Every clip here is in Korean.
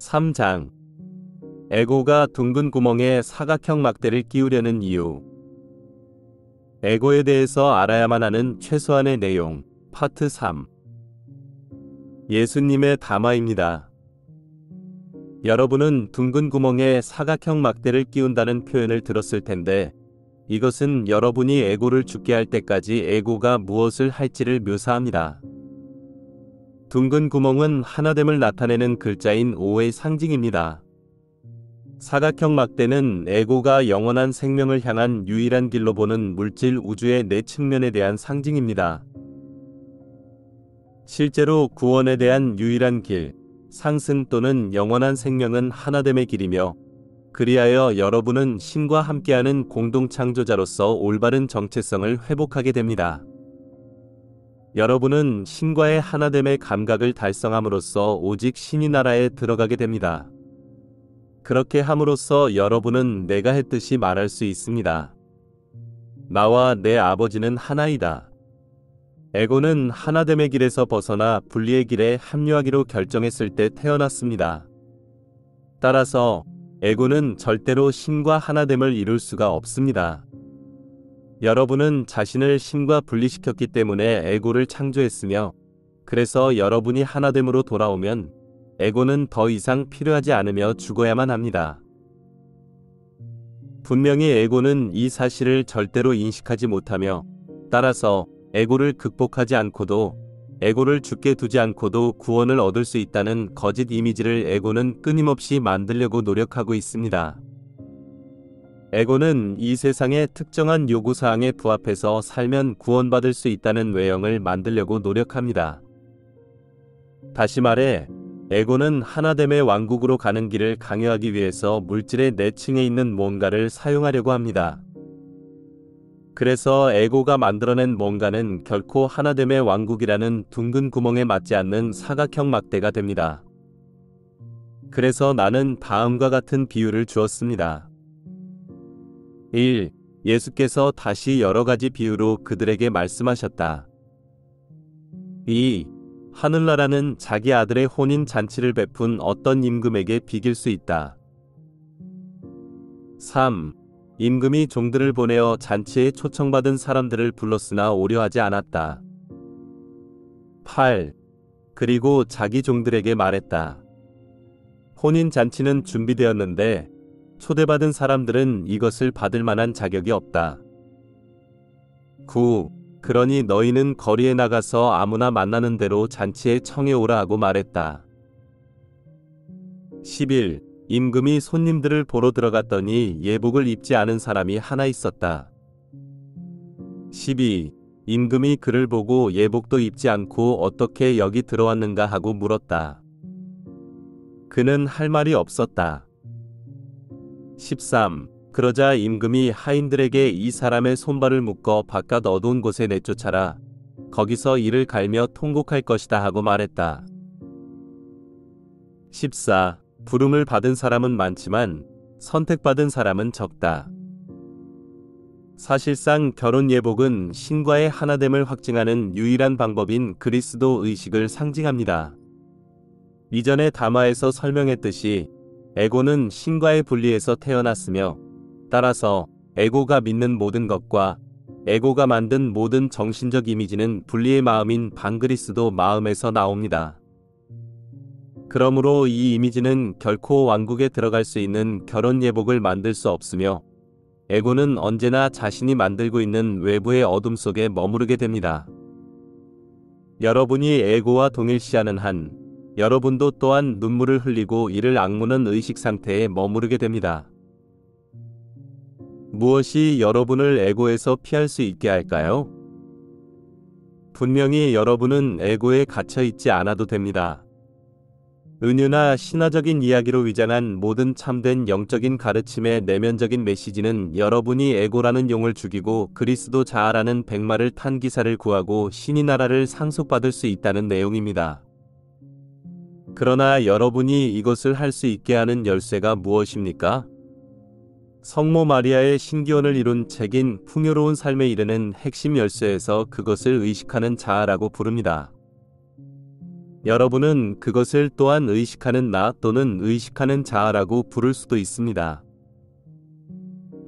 3장. 에고가 둥근 구멍에 사각형 막대를 끼우려는 이유. 에고에 대해서 알아야만 하는 최소한의 내용. 파트 3. 예수님의 담화입니다. 여러분은 둥근 구멍에 사각형 막대를 끼운다는 표현을 들었을 텐데, 이것은 여러분이 에고를 죽게 할 때까지 에고가 무엇을 할지를 묘사합니다. 둥근 구멍은 하나됨을 나타내는 글자인 O의 상징입니다. 사각형 막대는 에고가 영원한 생명을 향한 유일한 길로 보는 물질 우주의 네 측면에 대한 상징입니다. 실제로 구원에 대한 유일한 길, 상승 또는 영원한 생명은 하나됨의 길이며, 그리하여 여러분은 신과 함께하는 공동창조자로서 올바른 정체성을 회복하게 됩니다. 여러분은 신과의 하나됨의 감각을 달성함으로써 오직 신의 나라에 들어가게 됩니다. 그렇게 함으로써 여러분은 내가 했듯이 말할 수 있습니다. 나와 내 아버지는 하나이다. 에고는 하나됨의 길에서 벗어나 분리의 길에 합류하기로 결정했을 때 태어났습니다. 따라서 에고는 절대로 신과 하나됨을 이룰 수가 없습니다. 여러분은 자신을 신과 분리시켰기 때문에 에고를 창조했으며, 그래서 여러분이 하나됨으로 돌아오면 에고는 더 이상 필요하지 않으며 죽어야만 합니다. 분명히 에고는 이 사실을 절대로 인식하지 못하며, 따라서 에고를 극복하지 않고도, 에고를 죽게 두지 않고도 구원을 얻을 수 있다는 거짓 이미지를 에고는 끊임없이 만들려고 노력하고 있습니다. 에고는 이 세상의 특정한 요구사항에 부합해서 살면 구원받을 수 있다는 외형을 만들려고 노력합니다. 다시 말해, 에고는 하나됨의 왕국으로 가는 길을 강요하기 위해서 물질의 내층에 있는 뭔가를 사용하려고 합니다. 그래서 에고가 만들어낸 뭔가는 결코 하나됨의 왕국이라는 둥근 구멍에 맞지 않는 사각형 막대가 됩니다. 그래서 나는 다음과 같은 비유를 주었습니다. 1. 예수께서 다시 여러 가지 비유로 그들에게 말씀하셨다. 2. 하늘나라는 자기 아들의 혼인 잔치를 베푼 어떤 임금에게 비길 수 있다. 3. 임금이 종들을 보내어 잔치에 초청받은 사람들을 불렀으나 오려 하지 않았다. 8. 그리고 자기 종들에게 말했다. 혼인 잔치는 준비되었는데 초대받은 사람들은 이것을 받을 만한 자격이 없다. 9. 그러니 너희는 거리에 나가서 아무나 만나는 대로 잔치에 청해 오라 하고 말했다. 11. 임금이 손님들을 보러 들어갔더니 예복을 입지 않은 사람이 하나 있었다. 12. 임금이 그를 보고 예복도 입지 않고 어떻게 여기 들어왔는가 하고 물었다. 그는 할 말이 없었다. 13. 그러자 임금이 하인들에게 이 사람의 손발을 묶어 바깥 어두운 곳에 내쫓아라. 거기서 이를 갈며 통곡할 것이다 하고 말했다. 14. 부름을 받은 사람은 많지만 선택받은 사람은 적다. 사실상 결혼 예복은 신과의 하나됨을 확증하는 유일한 방법인 그리스도 의식을 상징합니다. 이전의 담화에서 설명했듯이 에고는 신과의 분리에서 태어났으며, 따라서 에고가 믿는 모든 것과 에고가 만든 모든 정신적 이미지는 분리의 마음인 반그리스도 마음에서 나옵니다. 그러므로 이 이미지는 결코 왕국에 들어갈 수 있는 결혼 예복을 만들 수 없으며, 에고는 언제나 자신이 만들고 있는 외부의 어둠 속에 머무르게 됩니다. 여러분이 에고와 동일시하는 한, 여러분도 또한 눈물을 흘리고 이를 악무는 의식 상태에 머무르게 됩니다. 무엇이 여러분을 에고에서 피할 수 있게 할까요? 분명히 여러분은 에고에 갇혀 있지 않아도 됩니다. 은유나 신화적인 이야기로 위장한 모든 참된 영적인 가르침의 내면적인 메시지는 여러분이 에고라는 용을 죽이고 그리스도 자아라는 백마를 탄 기사를 구하고 신의 나라를 상속받을 수 있다는 내용입니다. 그러나 여러분이 이것을 할 수 있게 하는 열쇠가 무엇입니까? 성모 마리아의 신기원을 이룬 책인 풍요로운 삶에 이르는 핵심 열쇠에서 그것을 의식하는 자아라고 부릅니다. 여러분은 그것을 또한 의식하는 나 또는 의식하는 자아라고 부를 수도 있습니다.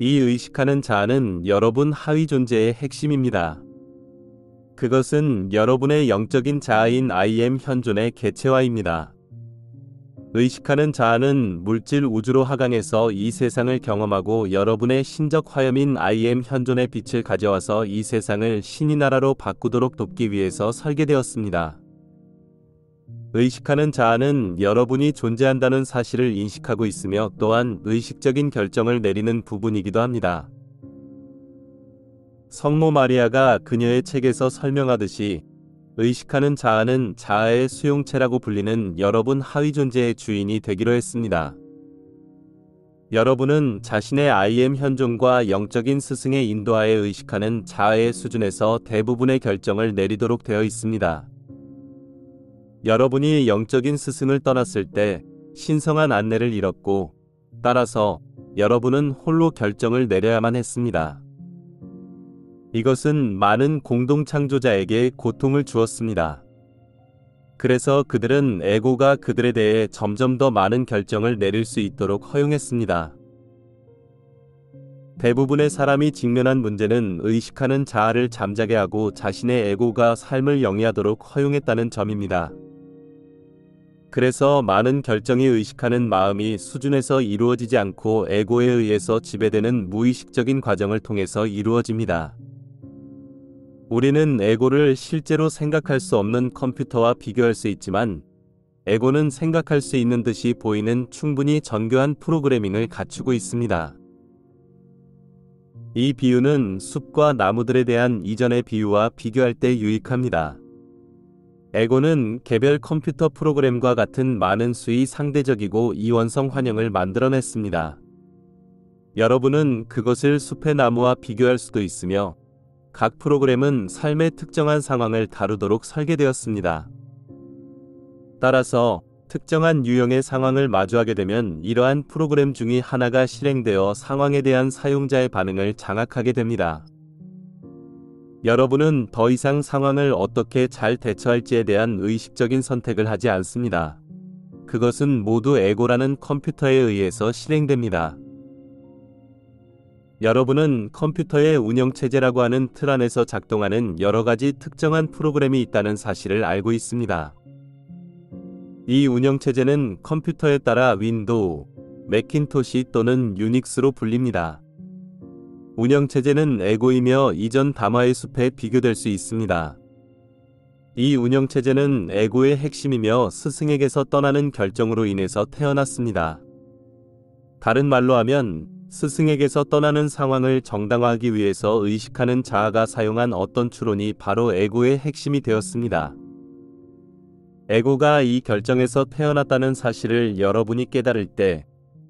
이 의식하는 자아는 여러분 하위 존재의 핵심입니다. 그것은 여러분의 영적인 자아인 I am 현존의 개체화입니다. 의식하는 자아는 물질 우주로 하강해서 이 세상을 경험하고 여러분의 신적 화염인 I am 현존의 빛을 가져와서 이 세상을 신의 나라로 바꾸도록 돕기 위해서 설계되었습니다. 의식하는 자아는 여러분이 존재한다는 사실을 인식하고 있으며 또한 의식적인 결정을 내리는 부분이기도 합니다. 성모 마리아가 그녀의 책에서 설명하듯이 의식하는 자아는 자아의 수용체라고 불리는 여러분 하위 존재의 주인이 되기로 했습니다. 여러분은 자신의 I am 현존과 영적인 스승의 인도하에 의식하는 자아의 수준에서 대부분의 결정을 내리도록 되어 있습니다. 여러분이 영적인 스승을 떠났을 때 신성한 안내를 잃었고, 따라서 여러분은 홀로 결정을 내려야만 했습니다. 이것은 많은 공동 창조자에게 고통을 주었습니다. 그래서 그들은 에고가 그들에 대해 점점 더 많은 결정을 내릴 수 있도록 허용했습니다. 대부분의 사람이 직면한 문제는 의식하는 자아를 잠자게 하고 자신의 에고가 삶을 영위하도록 허용했다는 점입니다. 그래서 많은 결정이 의식하는 마음이 수준에서 이루어지지 않고 에고에 의해서 지배되는 무의식적인 과정을 통해서 이루어집니다. 우리는 에고를 실제로 생각할 수 없는 컴퓨터와 비교할 수 있지만, 에고는 생각할 수 있는 듯이 보이는 충분히 정교한 프로그래밍을 갖추고 있습니다. 이 비유는 숲과 나무들에 대한 이전의 비유와 비교할 때 유익합니다. 에고는 개별 컴퓨터 프로그램과 같은 많은 수의 상대적이고 이원성 환영을 만들어냈습니다. 여러분은 그것을 숲의 나무와 비교할 수도 있으며, 각 프로그램은 삶의 특정한 상황을 다루도록 설계되었습니다. 따라서 특정한 유형의 상황을 마주하게 되면 이러한 프로그램 중의 하나가 실행되어 상황에 대한 사용자의 반응을 장악하게 됩니다. 여러분은 더 이상 상황을 어떻게 잘 대처할지에 대한 의식적인 선택을 하지 않습니다. 그것은 모두 에고라는 컴퓨터에 의해서 실행됩니다. 여러분은 컴퓨터의 운영체제라고 하는 틀 안에서 작동하는 여러 가지 특정한 프로그램이 있다는 사실을 알고 있습니다. 이 운영체제는 컴퓨터에 따라 윈도우, 매킨토시 또는 유닉스로 불립니다. 운영체제는 에고이며 이전 담화의 숲에 비교될 수 있습니다. 이 운영체제는 에고의 핵심이며 스승에게서 떠나는 결정으로 인해서 태어났습니다. 다른 말로 하면 스승에게서 떠나는 상황을 정당화하기 위해서 의식하는 자아가 사용한 어떤 추론이 바로 에고의 핵심이 되었습니다. 에고가 이 결정에서 태어났다는 사실을 여러분이 깨달을 때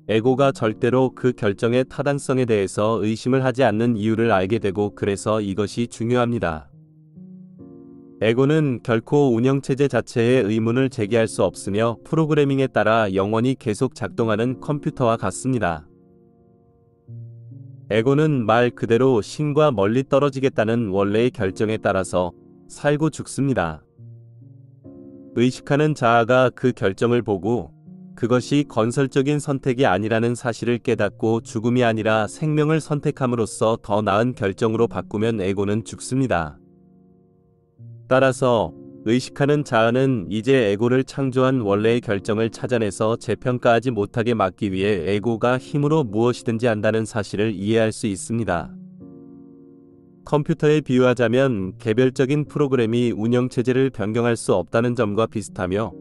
에고가 절대로 그 결정의 타당성에 대해서 의심을 하지 않는 이유를 알게 되고, 그래서 이것이 중요합니다. 에고는 결코 운영체제 자체에 의문을 제기할 수 없으며 프로그래밍에 따라 영원히 계속 작동하는 컴퓨터와 같습니다. 에고는 말 그대로 신과 멀리 떨어지겠다는 원래의 결정에 따라서 살고 죽습니다. 의식하는 자아가 그 결정을 보고 그것이 건설적인 선택이 아니라는 사실을 깨닫고 죽음이 아니라 생명을 선택함으로써 더 나은 결정으로 바꾸면 에고는 죽습니다. 따라서 의식하는 자아는 이제 에고를 창조한 원래의 결정을 찾아내서 재평가하지 못하게 막기 위해 에고가 힘으로 무엇이든지 한다는 사실을 이해할 수 있습니다. 컴퓨터에 비유하자면 개별적인 프로그램이 운영체제를 변경할 수 없다는 점과 비슷하며,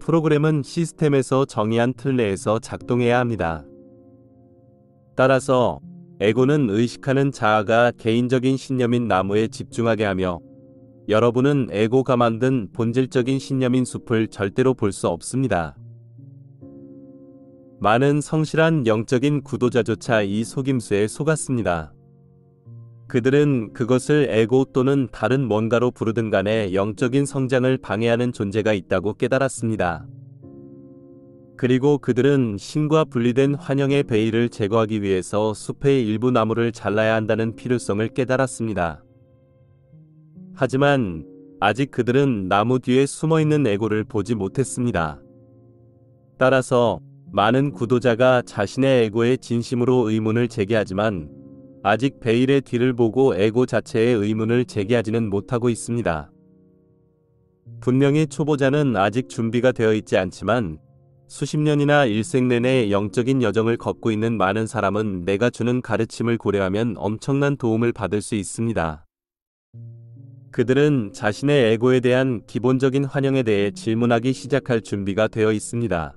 프로그램은 시스템에서 정의한 틀 내에서 작동해야 합니다. 따라서 에고는 의식하는 자아가 개인적인 신념인 나무에 집중하게 하며, 여러분은 에고가 만든 본질적인 신념인 숲을 절대로 볼 수 없습니다. 많은 성실한 영적인 구도자조차 이 속임수에 속았습니다. 그들은 그것을 에고 또는 다른 뭔가로 부르든 간에 영적인 성장을 방해하는 존재가 있다고 깨달았습니다. 그리고 그들은 신과 분리된 환영의 베일을 제거하기 위해서 숲의 일부 나무를 잘라야 한다는 필요성을 깨달았습니다. 하지만 아직 그들은 나무 뒤에 숨어있는 에고를 보지 못했습니다. 따라서 많은 구도자가 자신의 에고에 진심으로 의문을 제기하지만 아직 베일의 뒤를 보고 에고 자체의 의문을 제기하지는 못하고 있습니다. 분명히 초보자는 아직 준비가 되어 있지 않지만 수십 년이나 일생 내내 영적인 여정을 걷고 있는 많은 사람은 내가 주는 가르침을 고려하면 엄청난 도움을 받을 수 있습니다. 그들은 자신의 에고에 대한 기본적인 환영에 대해 질문하기 시작할 준비가 되어 있습니다.